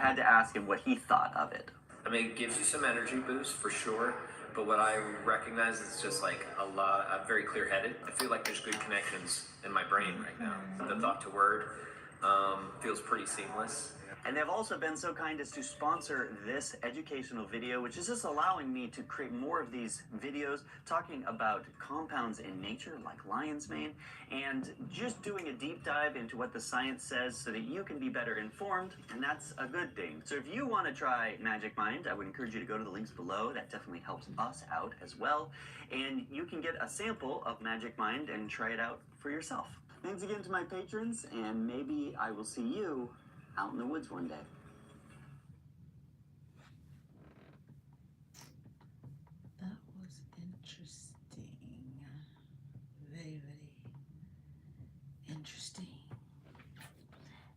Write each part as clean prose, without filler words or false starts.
had to ask him what he thought of it. I mean, it gives you some energy boost for sure, but what I recognize is just like I'm very clear-headed. I feel like there's good connections in my brain right now. The thought to word feels pretty seamless. And they've also been so kind as to sponsor this educational video, which is just allowing me to create more of these videos talking about compounds in nature like lion's mane and just doing a deep dive into what the science says so that you can be better informed, and that's a good thing. So if you want to try Magic Mind, I would encourage you to go to the links below. That definitely helps us out as well. And you can get a sample of Magic Mind and try it out for yourself. Thanks again to my patrons, and maybe I will see you out in the woods one day. That was interesting. Very, very interesting.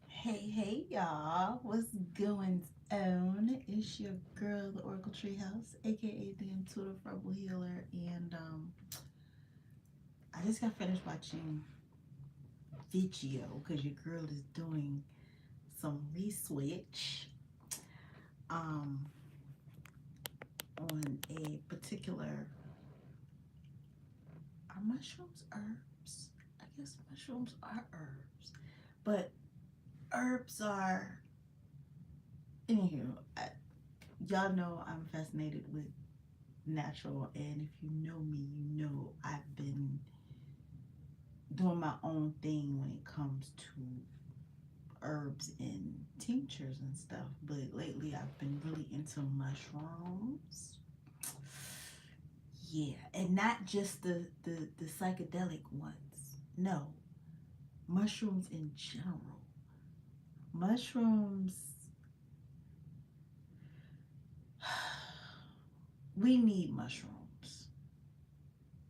Hey, y'all. What's going on? It's your girl, the Oracle Treehouse, aka the Intuitive Rebel Healer, and I just got finished watching video because your girl is doing some research on a particular, are mushrooms herbs? I guess mushrooms are herbs, but herbs are, anywho, y'all know I'm fascinated with natural, and if you know me, you know I've been doing my own thing when it comes to herbs and tinctures and stuff, but lately I've been really into mushrooms. Yeah, and not just the psychedelic ones. No, mushrooms in general. Mushrooms, we need mushrooms.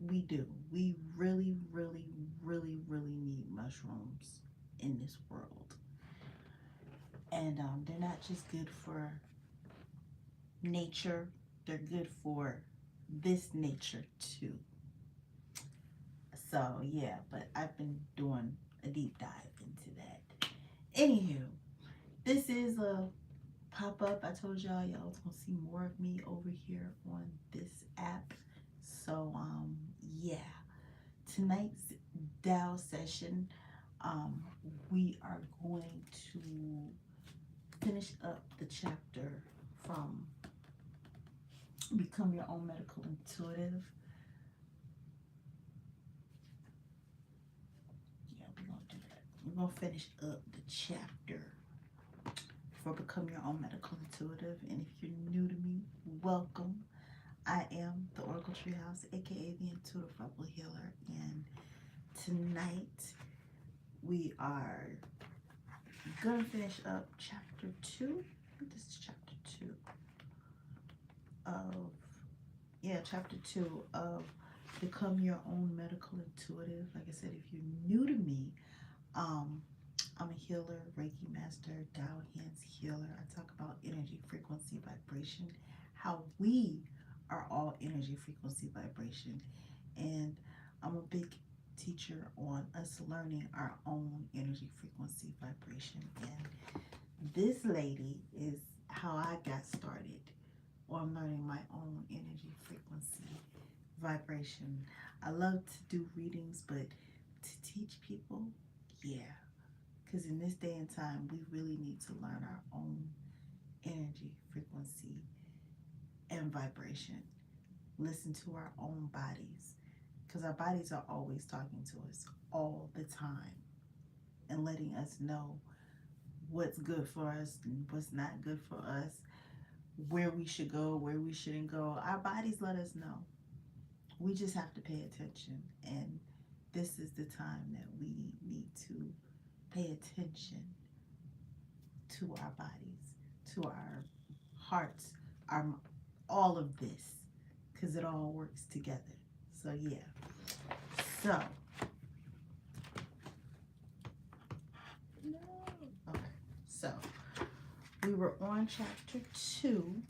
We do. We really, really, really, really need mushrooms in this world. And they're not just good for nature, they're good for this nature too. So yeah, but I've been doing a deep dive into that. Anywho, this is a pop-up. I told y'all was gonna see more of me over here on this app. So yeah, tonight's Tao session, we are going to finish up the chapter from Become Your Own Medical Intuitive. Yeah, we're gonna do that. We're gonna finish up the chapter for Become Your Own Medical Intuitive. And if you're new to me, welcome. I am the Oracle Treehouse, aka the Intuitive Rebel Healer, and tonight we are gonna finish up chapter 2. I think this is chapter 2 of, chapter 2 of Become Your Own Medical Intuitive. Like I said, if you're new to me, I'm a healer, Reiki master, Tao hands healer. I talk about energy, frequency, vibration, how we are all energy, frequency, vibration. And I'm a big teacher on us learning our own energy, frequency, vibration. And this lady is how I got started on learning my own energy, frequency, vibration. I love to do readings, but to teach people, yeah. Because in this day and time, we really need to learn our own energy, frequency, and vibration. Listen to our own bodies, because our bodies are always talking to us all the time and letting us know what's good for us and what's not good for us, where we should go, where we shouldn't go. Our bodies let us know. We just have to pay attention, and this is the time that we need to pay attention to our bodies, to our hearts, our all of this, because it all works together. So yeah. So okay. So we were on chapter 2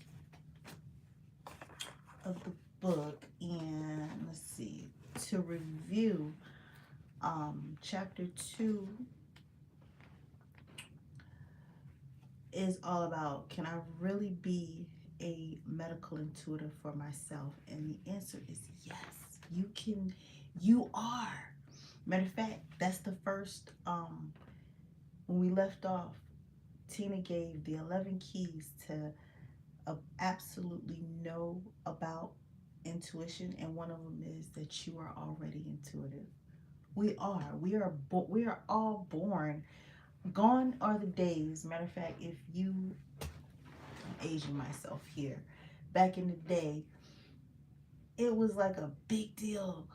of the book, and let's see, to review, chapter 2 is all about, can I really be a medical intuitive for myself? And the answer is yes. You can. You are. Matter of fact, that's the first. When we left off, Tina gave the 11 keys to absolutely know about intuition, and one of them is that you are already intuitive. We are. We are all born. Gone are the days. Matter of fact, if you, I'm aging myself here. Back in the day, it was like a big deal.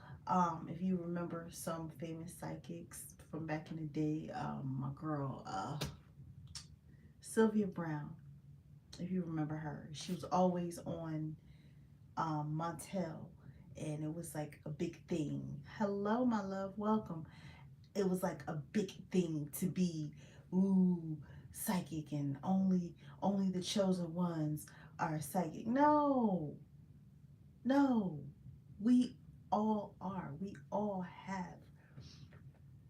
If you remember some famous psychics from back in the day, my girl, Sylvia Brown. If you remember her, she was always on Montel, and it was like a big thing. Hello, my love, welcome. It was like a big thing to be, ooh, psychic, and only the chosen ones are psychic. No, no, we all are. We all have.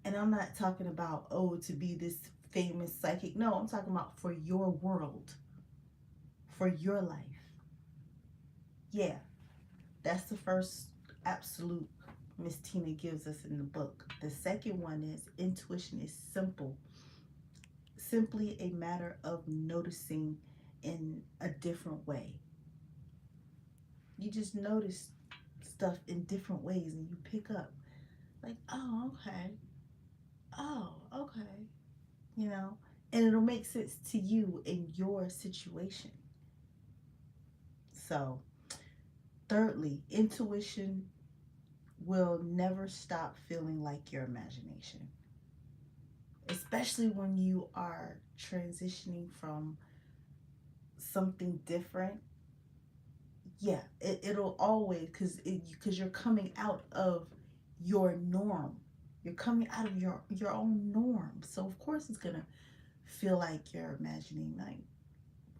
And I'm not talking about, oh, to be this famous psychic. No, I'm talking about for your world, for your life. Yeah, that's the first absolute Miss Tina gives us in the book. The second one is intuition is simple, simply a matter of noticing in a different way. You just notice stuff in different ways and you pick up, like, oh, okay, oh, okay, you know, and it'll make sense to you in your situation. So, thirdly, intuition will never stop feeling like your imagination, especially when you are transitioning from something different. Yeah, it'll always, because you're coming out of your norm. You're coming out of your own norm. So of course it's gonna feel like you're imagining, like,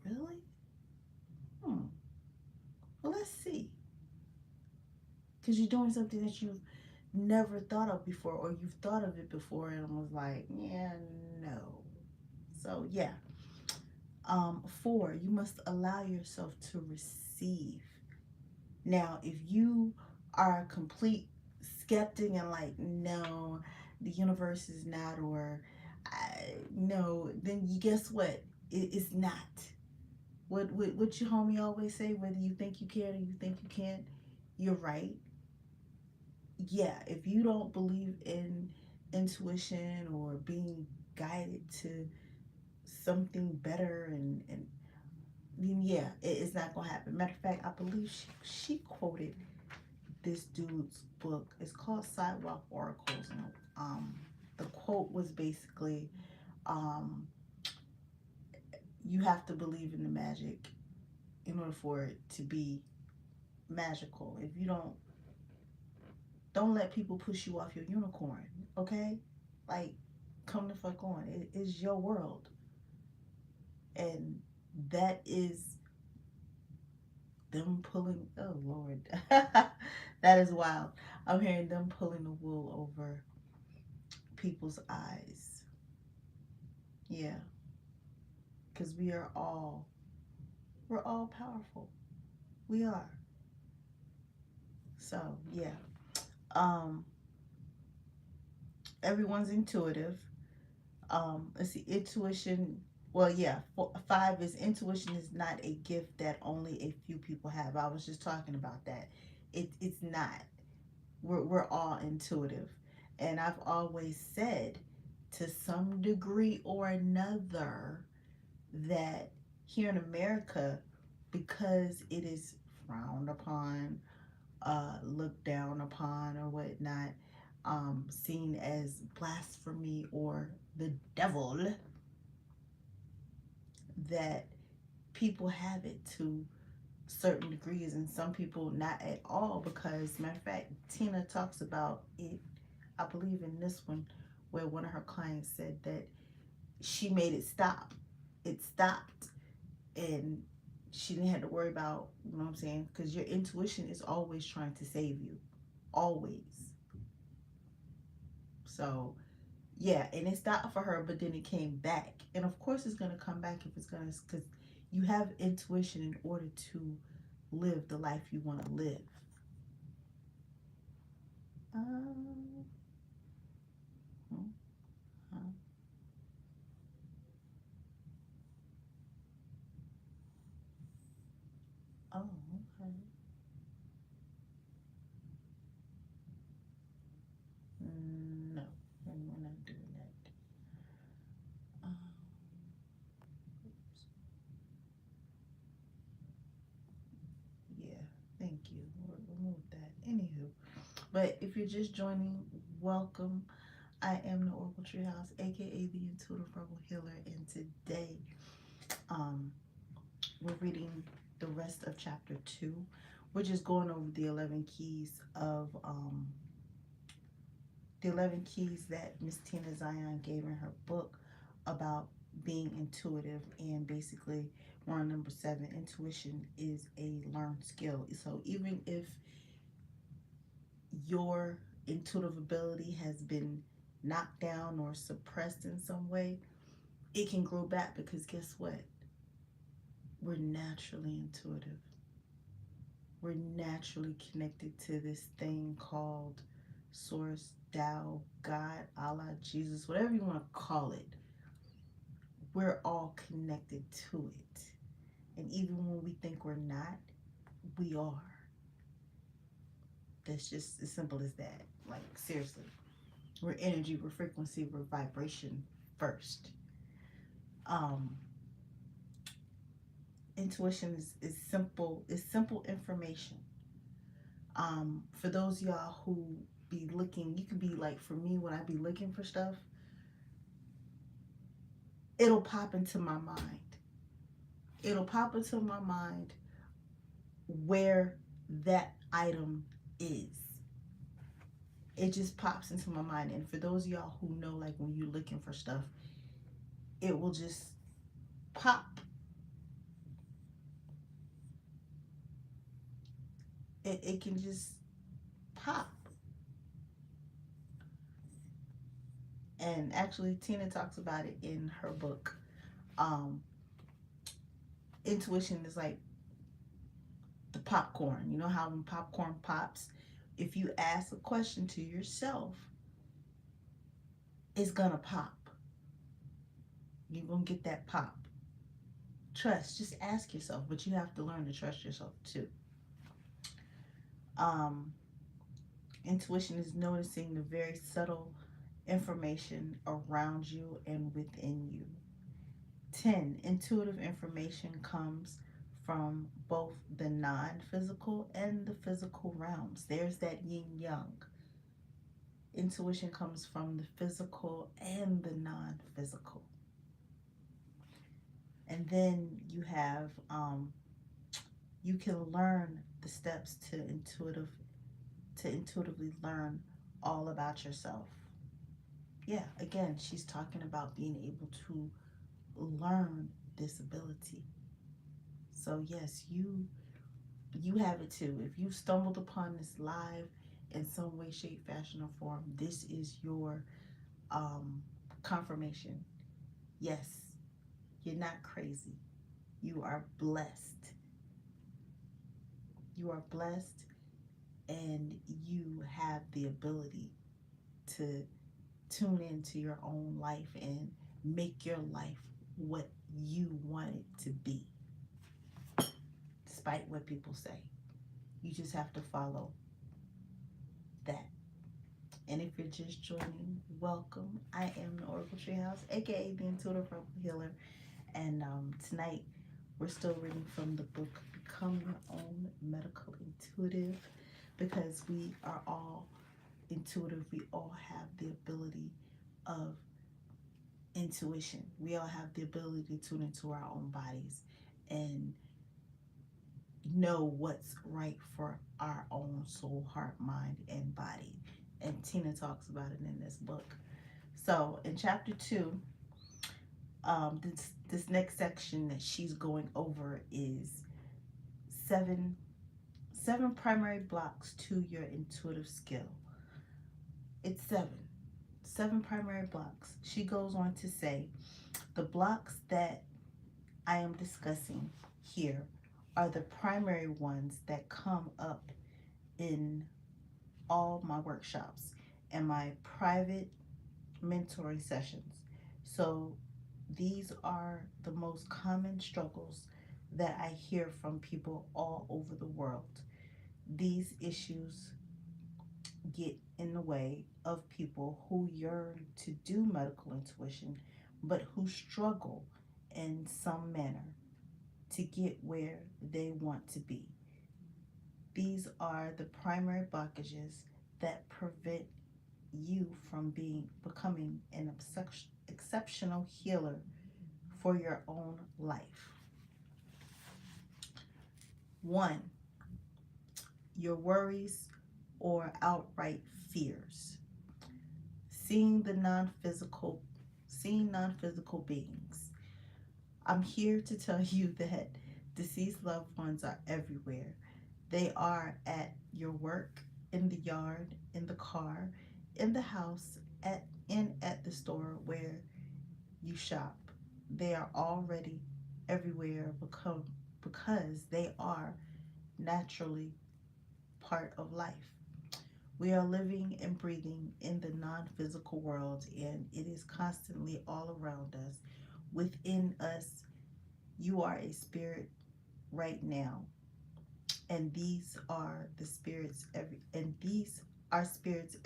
really? Hmm. Well, let's see. Because you're doing something that you've never thought of before, or you've thought of it before and was like, yeah, no. So yeah. Four, you must allow yourself to receive. Now, if you are a complete skeptic and like, no, the universe is not, or no, then you guess what? It's not. What your homie always say, whether you think you can or you think you can't, you're right. Yeah, if you don't believe in intuition or being guided to something better, and then yeah, it's not gonna happen. Matter of fact, I believe she quoted this dude's book. It's called Sidewalk Oracles, and the quote was basically, um, you have to believe in the magic in order for it to be magical. If you don't let people push you off your unicorn, okay? Like, come the fuck on. It is your world, and that is them pulling. Oh Lord, that is wild. I'm hearing them pulling the wool over people's eyes. Yeah, because we're all powerful. We are. So yeah, um, everyone's intuitive. Let's see, intuition. Well, yeah, five is intuition is not a gift that only a few people have. I was just talking about that. It's not. We're all intuitive, and I've always said, to some degree or another, that here in America, because it is frowned upon, looked down upon, or whatnot, seen as blasphemy or the devil, that people have it to certain degrees, and some people not at all. Because, matter of fact, Tina talks about it, I believe, in this one, where one of her clients said that she made it stop. It stopped, and she didn't have to worry about, you know what I'm saying? Because your intuition is always trying to save you, always. So Yeah, and it stopped for her, but then it came back. And of course, it's going to come back if it's going to, because you have intuition in order to live the life you want to live. Um, uh, oh, okay. No, we're not doing that. Um, yeah, thank you. We'll remove that. Anywho, but if you're just joining, welcome. I am the Oracle Treehouse, aka the Intuitive Rebel Healer, and today, um, we're reading the rest of chapter 2. We're just going over the 11 keys of the 11 keys that Miss Tina Zion gave in her book about being intuitive. And basically, we're on number 7. Intuition is a learned skill. So even if your intuitive ability has been knocked down or suppressed in some way, it can grow back, because guess what? We're naturally intuitive. We're naturally connected to this thing called Source, Tao, God, Allah, Jesus, whatever you want to call it. We're all connected to it. And even when we think we're not, we are. That's just as simple as that. Like, seriously. We're energy, we're frequency, we're vibration first. Intuition is simple. It's simple information. For those of y'all who be looking, you can be like, for me, when I be looking for stuff, it'll pop into my mind. It'll pop into my mind where that item is. It just pops into my mind. And for those of y'all who know, like, when you're looking for stuff, it will just pop. It can just pop. And actually, Tina talks about it in her book. Intuition is like the popcorn. You know how when popcorn pops, if you ask a question to yourself, it's gonna pop. You're gonna get that pop. Trust. Just ask yourself, but you have to learn to trust yourself too. Intuition is noticing the very subtle information around you and within you. 10. Intuitive information comes from both the non-physical and the physical realms. There's that yin-yang. Intuition comes from the physical and the non-physical. And then you have, you can learn the steps to intuitively learn all about yourself. Yeah, again, she's talking about being able to learn this ability. So yes, you have it too. If you stumbled upon this live in some way, shape, fashion, or form, this is your confirmation. Yes, you're not crazy. You are blessed. You are blessed, and you have the ability to tune into your own life and make your life what you want it to be, despite what people say. You just have to follow that. And if you're just joining, welcome. I am the Oracle Treehouse, aka the Intuitive Rebel Healer. And tonight we're still reading from the book Become Your Own Medical Intuitive, because we are all intuitive. We all have the ability of intuition. We all have the ability to tune into our own bodies and know what's right for our own soul, heart, mind, and body. And Tina talks about it in this book. So in chapter 2, this next section that she's going over is seven primary blocks to your intuitive skill. It's 7. 7 primary blocks. She goes on to say, the blocks that I am discussing here are the primary ones that come up in all my workshops and my private mentoring sessions. So these are the most common struggles that I hear from people all over the world. These issues get in the way of people who yearn to do medical intuition but who struggle in some manner to get where they want to be. These are the primary blockages that prevent you from becoming an exceptional healer for your own life. 1, your worries or outright fears. Seeing non-physical beings. I'm here to tell you that deceased loved ones are everywhere. They are at your work, in the yard, in the car, in the house, at the store where you shop. They are already everywhere because they are naturally part of life. We are living and breathing in the non physical world, and it is constantly all around us. Within us, you are a spirit right now, and these are the spirits these are spirits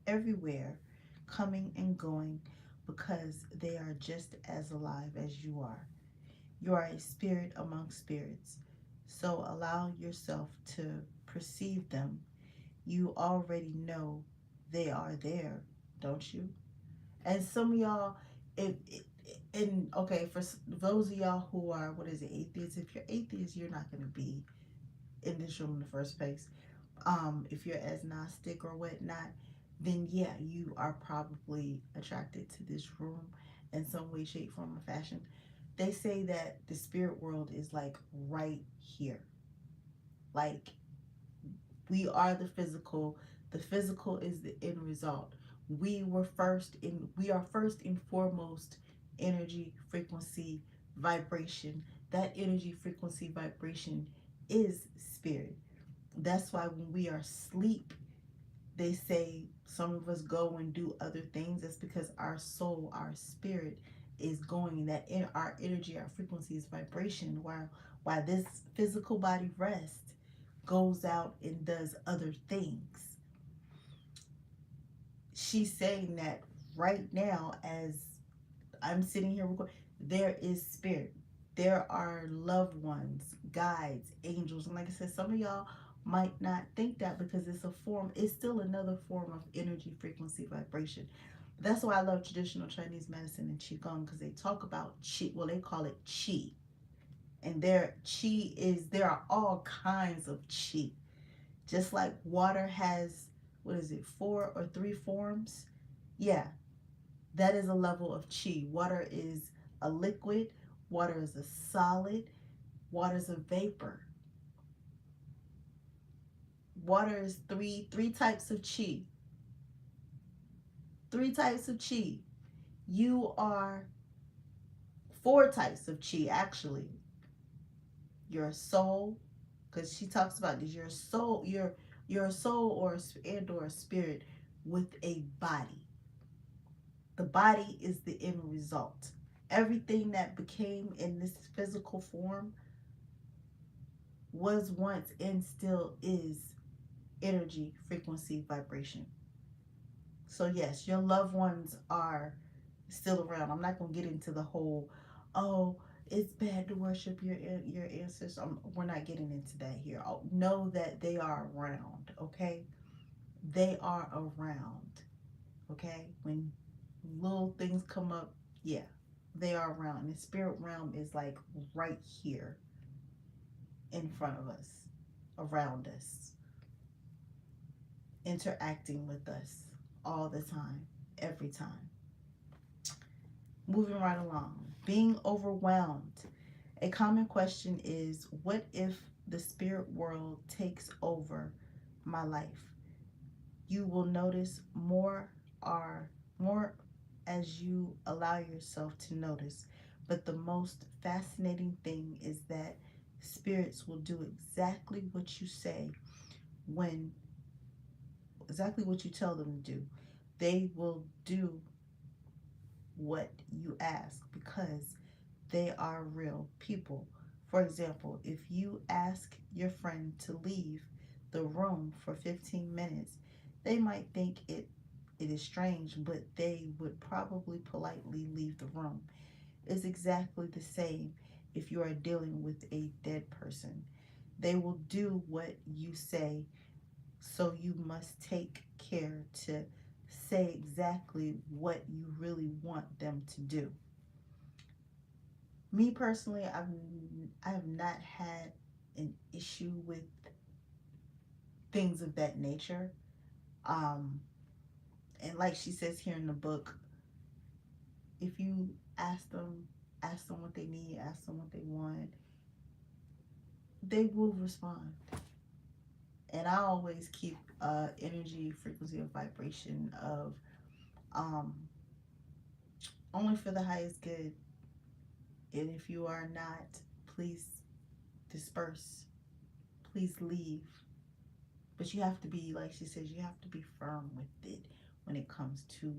everywhere, coming and going because they are just as alive as you are. You are a spirit among spirits, so allow yourself to perceive them. You already know they are there, don't you? And some of y'all, and okay, for those of y'all who are, what is it, atheists, if you're atheist, you're not going to be in this room in the first place. If you're agnostic or whatnot, then yeah, you are probably attracted to this room in some way, shape, form, or fashion. They say that the spirit world is like right here. Like, we are the physical. The physical is the end result. We are first and foremost energy, frequency, vibration. That energy, frequency, vibration is spirit. That's why when we are asleep, they say some of us go and do other things. That's because our soul, our spirit is going, that in our energy, our frequency is vibration, while this physical body rest goes out and does other things. She's saying that right now, as I'm sitting here recording, there is spirit. There are loved ones, guides, angels. And like I said, some of y'all might not think that because it's still another form of energy, frequency, vibration. That's why I love traditional Chinese medicine and Qigong, because they talk about Qi. Well, they call it Qi. And there are all kinds of Qi. Just like water has, what is it, 4 or 3 forms? Yeah, that is a level of Qi. Water is a liquid, water is a solid, water is a vapor. Water is three types of Qi. 3 types of Qi. You are 4 types of Qi, actually. Your soul, because she talks about this, your soul, your soul or a spirit with a body. The body is the end result. Everything that became in this physical form was once and still is energy, frequency, vibration. So yes, your loved ones are still around. I'm not going to get into the whole, oh, it's bad to worship your ancestors. We're not getting into that here. Know that they are around, okay? They are around, okay? When little things come up, yeah, they are around. And the spirit realm is like right here in front of us, around us, interacting with us all the time, every time. Moving right along. Being overwhelmed. A common question is, what if the spirit world takes over my life? You will notice more are more as you allow yourself to notice. But the most fascinating thing is that spirits will do exactly what you say when exactly what you tell them to do. They will do what you ask because they are real people. For example, if you ask your friend to leave the room for 15 minutes, they might think it is strange, but they would probably politely leave the room. It's exactly the same if you are dealing with a dead person. They will do what you say, so you must take care to say exactly what you really want them to do. Me personally, I have not had an issue with things of that nature. Um, and like she says here in the book, if you ask them what they need, ask them what they want, they will respond. And I always keep energy, frequency, or vibration of um, only for the highest good. And if you are not, please disperse. Please leave. But you have to be, like she says, you have to be firm with it when it comes to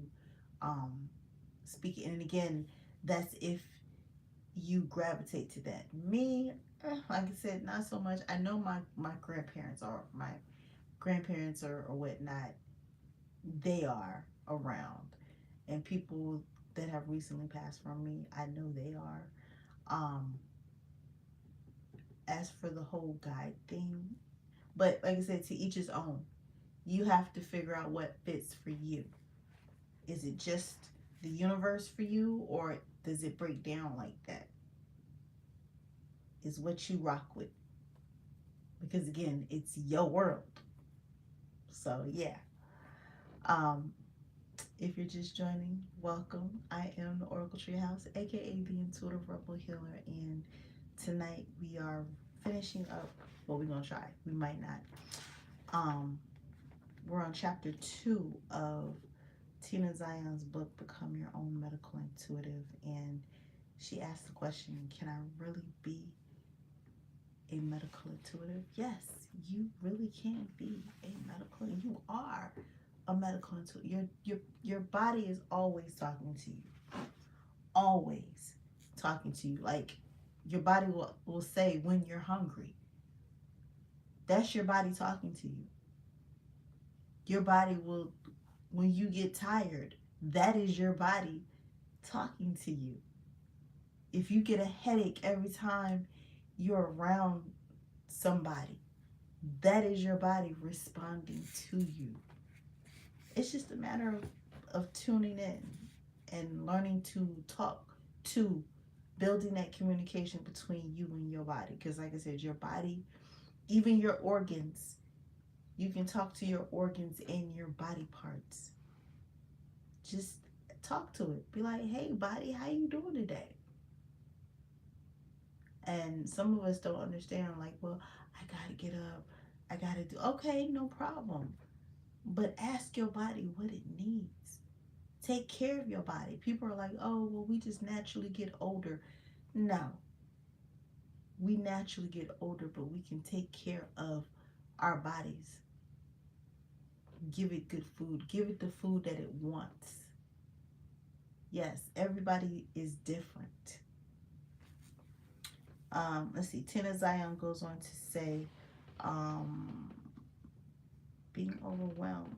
um, speaking. And again, that's if you gravitate to that. Me, like I said, not so much. I know my grandparents or whatnot, they are around. And people that have recently passed from me, I know they are. Um, as for the whole guide thing, but like I said, to each his own. You have to figure out what fits for you. Is it just the universe for you, or does it break down like that? Is what you rock with. Because again, it's your world. So yeah. Um, if you're just joining, welcome. I am the Oracle Treehouse, aka the Intuitive Rebel Healer, and tonight we are finishing up. Well, we're gonna try. We might not. Um, we're on chapter 2 of Tina Zion's book, Become Your Own Medical Intuitive, and she asked the question, can I really be a medical intuitive? Yes, you really can be a medical, you are a medical intuitive. Your body is always talking to you. Always talking to you. Like your body will say when you're hungry. That's your body talking to you. Your body will, when you get tired, that is your body talking to you. If you get a headache every time you're around somebody, that is your body responding to you. It's just a matter of tuning in and learning to talk to, building that communication between you and your body. Because like I said, your body, even your organs, you can talk to your organs and your body parts. Just talk to it. Be like, hey body, how you doing today? And some of us don't understand, like, well, I gotta get up, I gotta do, okay, no problem. But ask your body what it needs. Take care of your body. People are like, oh, well, we just naturally get older. No, we naturally get older, but we can take care of our bodies. Give it good food, give it the food that it wants. Yes, everybody is different. Let's see, Tina Zion goes on to say, um, being overwhelmed.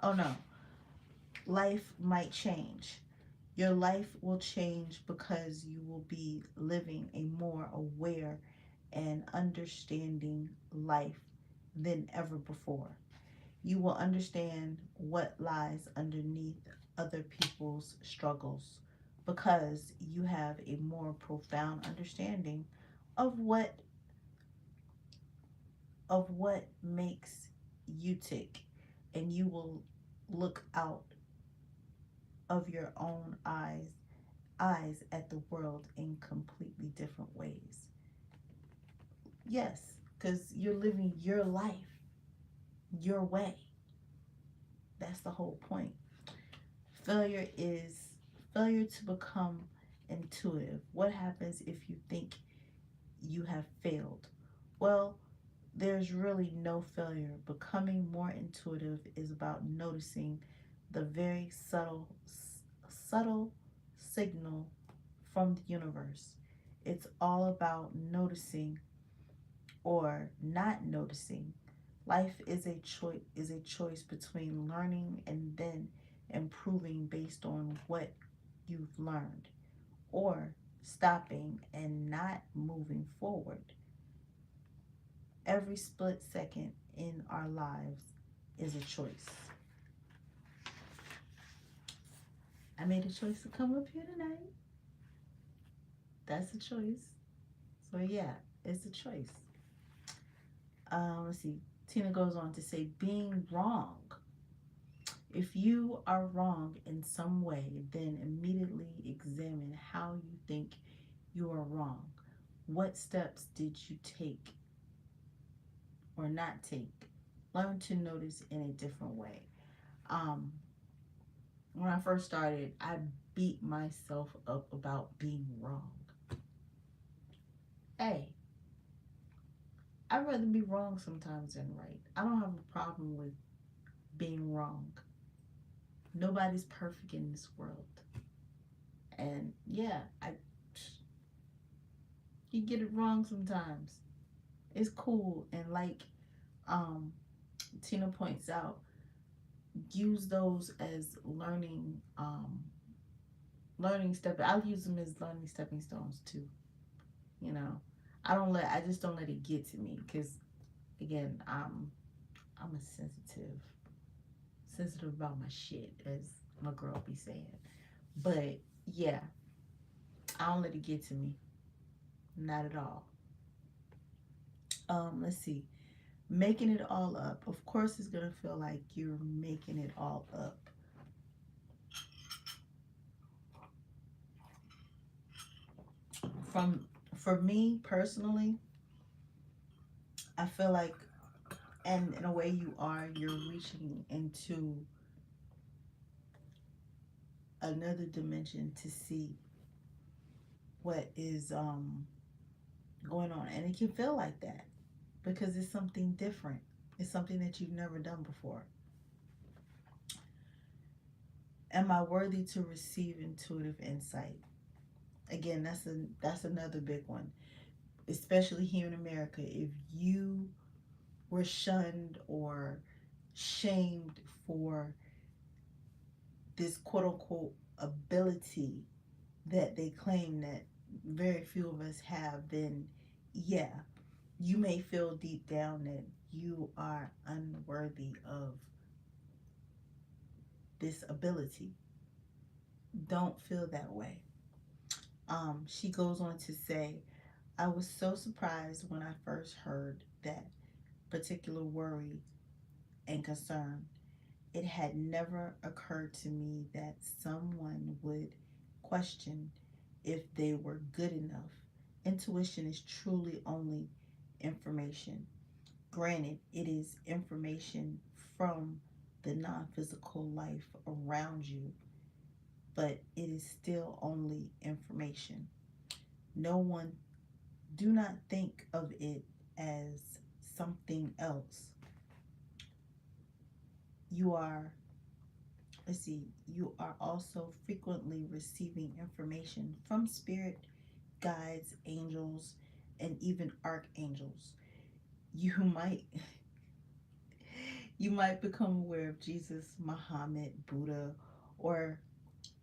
Oh no, life might change. Your life will change because you will be living a more aware and understanding life than ever before. You will understand what lies underneath other people's struggles because you have a more profound understanding of what makes you tick, and you will look out of your own eyes at the world in completely different ways. Yes, because you're living your life. your way. That's the whole point. Failure is failure to become intuitive. What happens if you think you have failed? Well, there's really no failure. Becoming more intuitive is about noticing the very subtle signal from the universe. It's all about noticing or not noticing. Life is a choice between learning and then improving based on what you've learned, or stopping and not moving forward. Every split second in our lives is a choice. I made a choice to come up here tonight. That's a choice. So yeah, it's a choice. Let's see. Tina goes on to say, being wrong. If you are wrong in some way, then immediately examine how you think you are wrong. What steps did you take or not take? Learn to notice in a different way. Um, when I first started, I beat myself up about being wrong. Hey, I'd rather be wrong sometimes than right. I don't have a problem with being wrong. Nobody's perfect in this world. And yeah, you get it wrong sometimes. It's cool. And like um, Tina points out, use those as learning step. I'll use them as learning stepping stones too. You know, I just don't let it get to me because again, I'm a sensitive about my shit, as my girl be saying. But yeah, I don't let it get to me, not at all. Let's see, making it all up. Of course, it's gonna feel like you're making it all up. From For me personally, I feel like, and in a way you're reaching into another dimension to see what is going on, and it can feel like that because it's something different. It's something that you've never done before. Am I worthy to receive intuitive insight? Again, that's another big one, especially here in America. If you were shunned or shamed for this quote unquote ability that they claim that very few of us have, then yeah, you may feel deep down that you are unworthy of this ability. Don't feel that way. She goes on to say, I was so surprised when I first heard that particular worry and concern. It had never occurred to me that someone would question if they were good enough. Intuition is truly only information. Granted, it is information from the non physical life around you, but it is still only information. No one, do not think of it as something else. You are, let's see, you are also frequently receiving information from spirit, guides, angels, and even archangels. You might you might become aware of Jesus, Muhammad, Buddha, or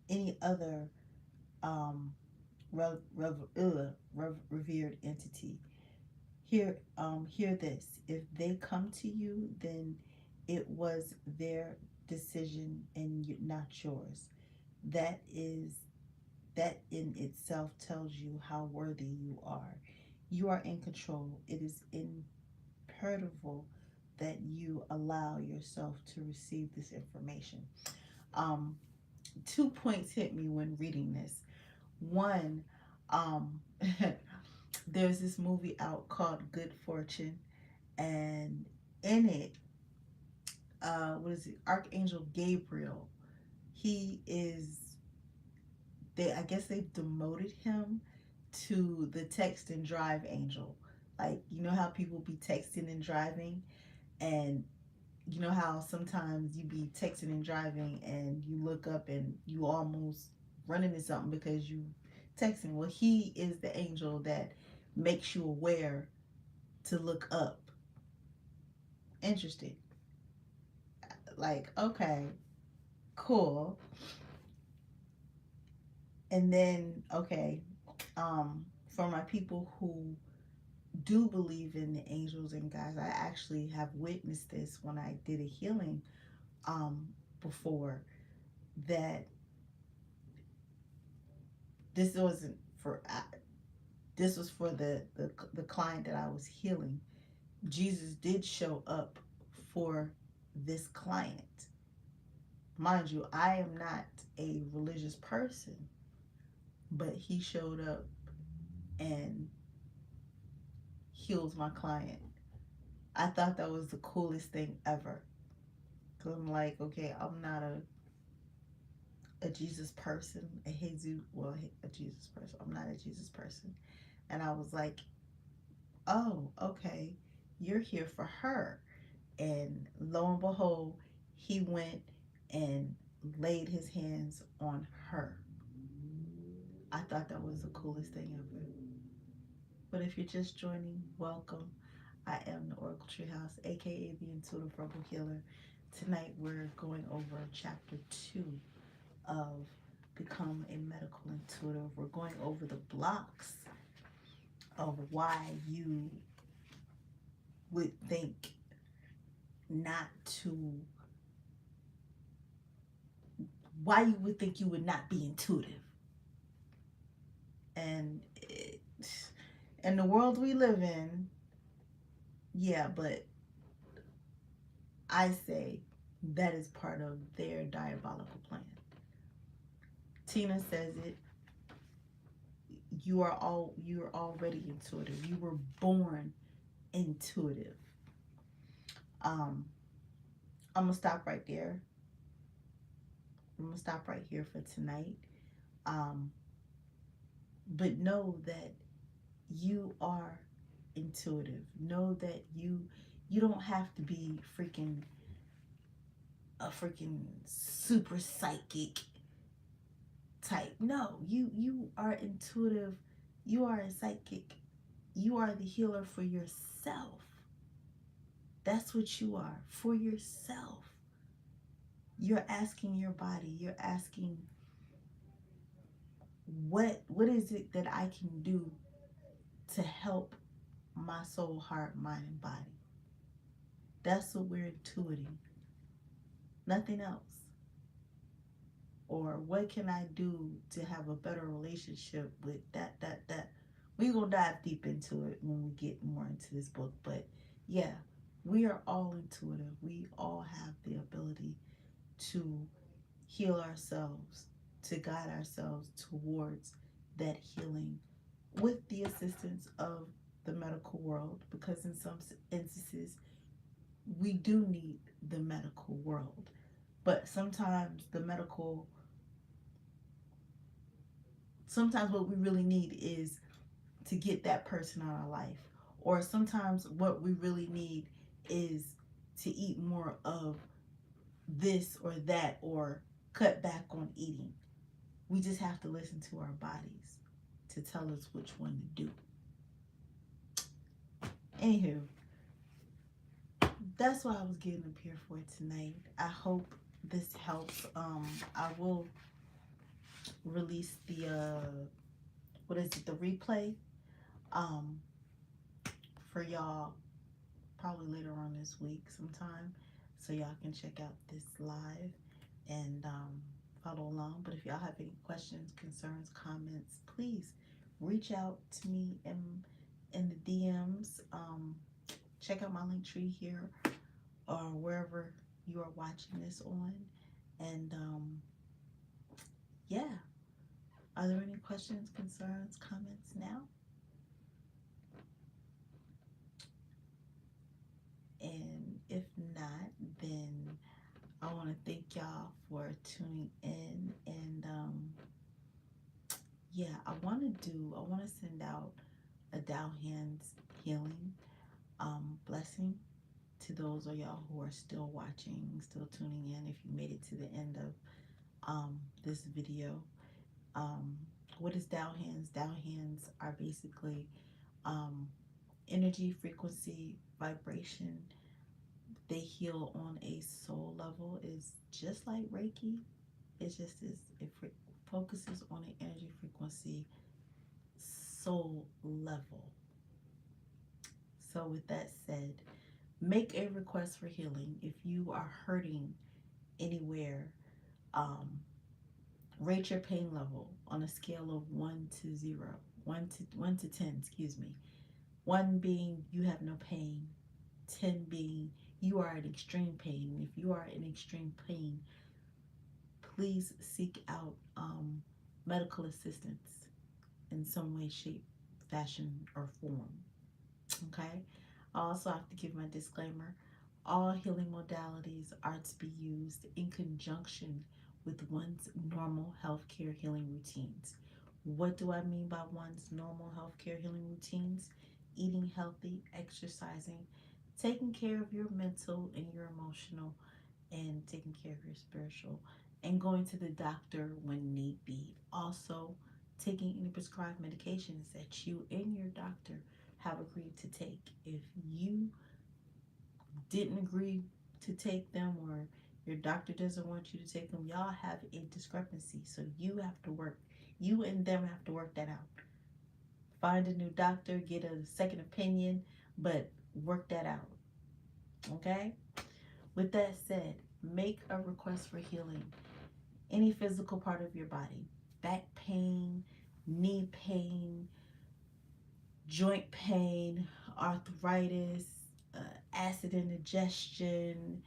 any other um, revered entity. Hear this. If they come to you, then it was their decision and not yours. That is that in itself tells you how worthy you are. You are in control. It is imperative that you allow yourself to receive this information. Um, 2 points hit me when reading this. One, um, there's this movie out called Good Fortune, and in it, what is it, Archangel Gabriel. He is, I guess they've demoted him to the text and drive angel. Like, you know how people be texting and driving, and you know how sometimes you be texting and driving and you look up and you almost run into something because you texting. Well, he is the angel that makes you aware to look up. Interesting. Like, okay, cool. And then, okay, for my people who do believe in the angels and guys, I actually have witnessed this when I did a healing before, that this wasn't for this was for the client that I was healing. Jesus did show up for this client. Mind you, I am not a religious person, but he showed up and healed my client. I thought that was the coolest thing ever. Cause I'm like, okay, I'm not a Jesus person, a Jesus person. I'm not a Jesus person. And I was like, oh, okay, you're here for her. And lo and behold, he went and laid his hands on her. I thought that was the coolest thing ever. But if you're just joining, welcome. I am the Oracle Treehouse, aka the Intuitive Rebel Healer. Tonight we're going over chapter 2 of Become a Medical Intuitive. We're going over the blocks of why you would think not to, why you would think you would not be intuitive. And in the world we live in, yeah, but I say that is part of their diabolical plan. Tina says it. You're already intuitive. You were born intuitive. I'm gonna stop right there. I'm gonna stop right here for tonight. But know that you are intuitive. Know that you don't have to be a freaking super psychic type. No, you are intuitive. You are a psychic. You are the healer for yourself. That's what you are, for yourself. You're asking your body, you're asking, what is it that I can do to help my soul, heart, mind, and body? That's what we're intuiting. Nothing else. Or what can I do to have a better relationship with that. We're going to dive deep into it when we get more into this book. But yeah, we are all intuitive. We all have the ability to heal ourselves, to guide ourselves towards that healing with the assistance of the medical world, because in some instances we do need the medical world. But sometimes what we really need is to get that person out of our life. Or sometimes what we really need is to eat more of this or that, or cut back on eating. We just have to listen to our bodies to tell us which one to do. Anywho, that's what I was getting up here for tonight. I hope this helps. I will release the the replay for y'all probably later on this week sometime, so y'all can check out this live and follow along. But if y'all have any questions, concerns, comments, please reach out to me in the DMs. Check out my link tree here or wherever you are watching this on. And yeah, are there any questions, concerns, comments now? And if not, then I want to thank y'all for tuning in, and yeah, I want to send out a Dow Hands healing blessing to those of y'all who are still watching, still tuning in. If you made it to the end of this video, what is Dow Hands? Dow Hands are basically energy, frequency, vibration. They heal on a soul level. It's just like Reiki. It's just it focuses on an energy, frequency, soul level. So with that said, make a request for healing. If you are hurting anywhere, rate your pain level on a scale of 1 to 0, 1 to 10, excuse me. 1 being you have no pain, 10 being you are in extreme pain. If you are in extreme pain, please seek out medical assistance in some way, shape, fashion, or form. Okay? I also have to give my disclaimer. All healing modalities are to be used in conjunction with one's normal healthcare healing routines. What do I mean by one's normal healthcare healing routines? Eating healthy, exercising, taking care of your mental and your emotional, and taking care of your spiritual, and going to the doctor when need be. Also, taking any prescribed medications that you and your doctor have agreed to take. If you didn't agree to take them, or your doctor doesn't want you to take them, y'all have a discrepancy. So you and them have to work that out. Find a new doctor, get a second opinion, but work that out. Okay? With that said, make a request for healing. Any physical part of your body, back pain, knee pain, joint pain, arthritis, acid indigestion,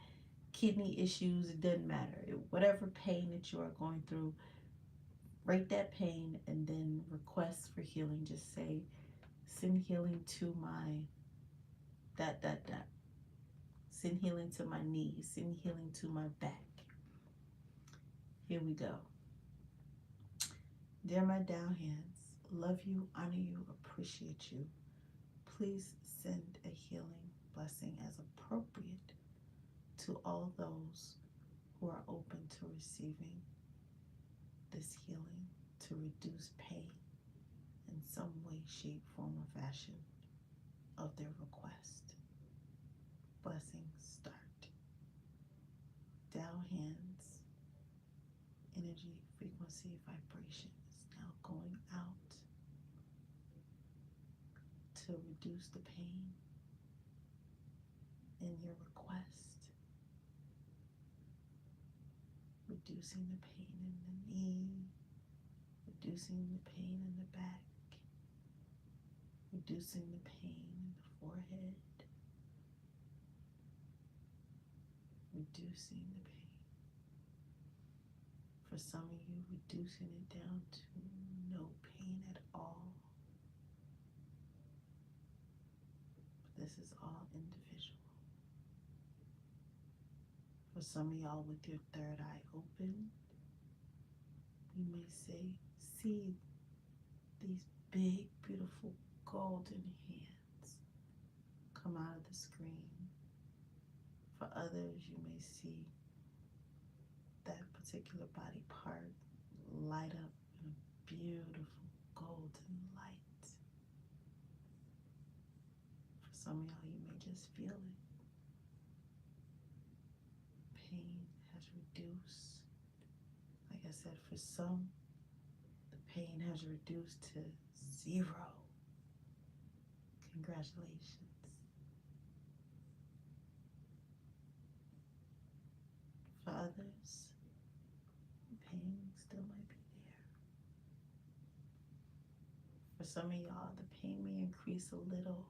kidney issues, it doesn't matter. Whatever pain that you are going through, rate that pain and then request for healing. Just say, send healing to my that. Send healing to my knees, send healing to my back. Here we go. Dear my Dow Hands, love you, honor you, appreciate you. Please send a healing blessing as appropriate to all those who are open to receiving this healing to reduce pain in some way, shape, form, or fashion of their request. Blessings start. Dow Hands, energy, frequency, vibration is now going out to reduce the pain in your request. Reducing the pain in the knee, reducing the pain in the back, reducing the pain in the forehead, reducing the pain. For some of you, reducing it down to no pain at all. But this is all individual. For some of y'all with your third eye open, you may see these big, beautiful golden hands come out of the screen. For others, you may see that particular body part light up in a beautiful golden light. For some of y'all, you may just feel it. Pain has reduced. Like I said, for some, the pain has reduced to 0. Congratulations. For others, pain still might be there. For some of y'all, the pain may increase a little.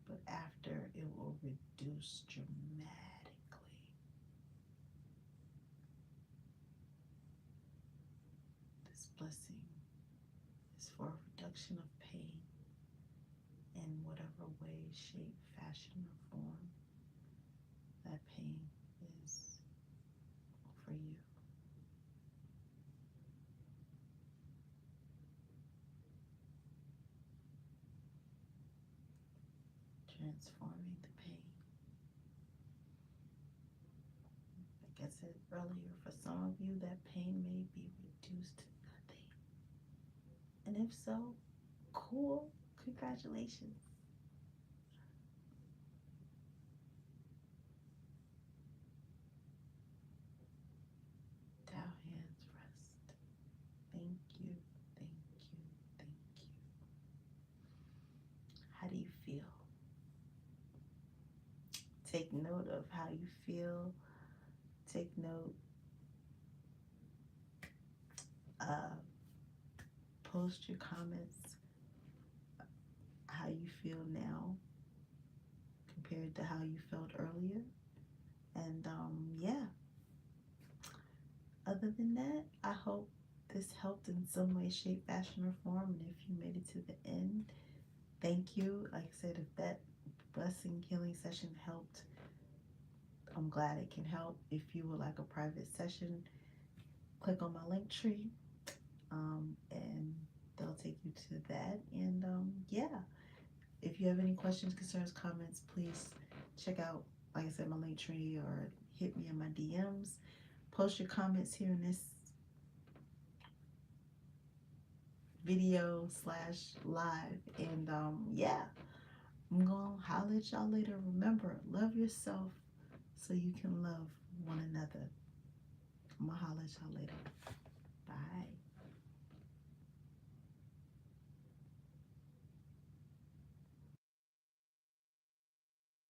But after, it will reduce dramatically. This blessing is for a reduction of pain in whatever way, shape, fashion, or form that pain is for you. Transforming the pain. Like I said earlier, for some of you, that pain may be reduced to nothing. And if so, cool. Congratulations. Down hands rest. Thank you, thank you, thank you. How do you feel? Take note of how you feel. Take note. Post your comments, how you feel now compared to how you felt earlier. And yeah, other than that, I hope this helped in some way, shape, fashion, or form. And if you made it to the end, thank you. Like I said, if that blessing healing session helped, I'm glad it can help. If you would like a private session, click on my link tree, and they'll take you to that. And yeah, if you have any questions, concerns, comments, please check out, like I said, my link tree, or hit me in my DMs. Post your comments here in this video / live. And yeah, I'm gonna holler at y'all later. Remember, love yourself so you can love one another. I'm gonna holler at y'all later. Bye.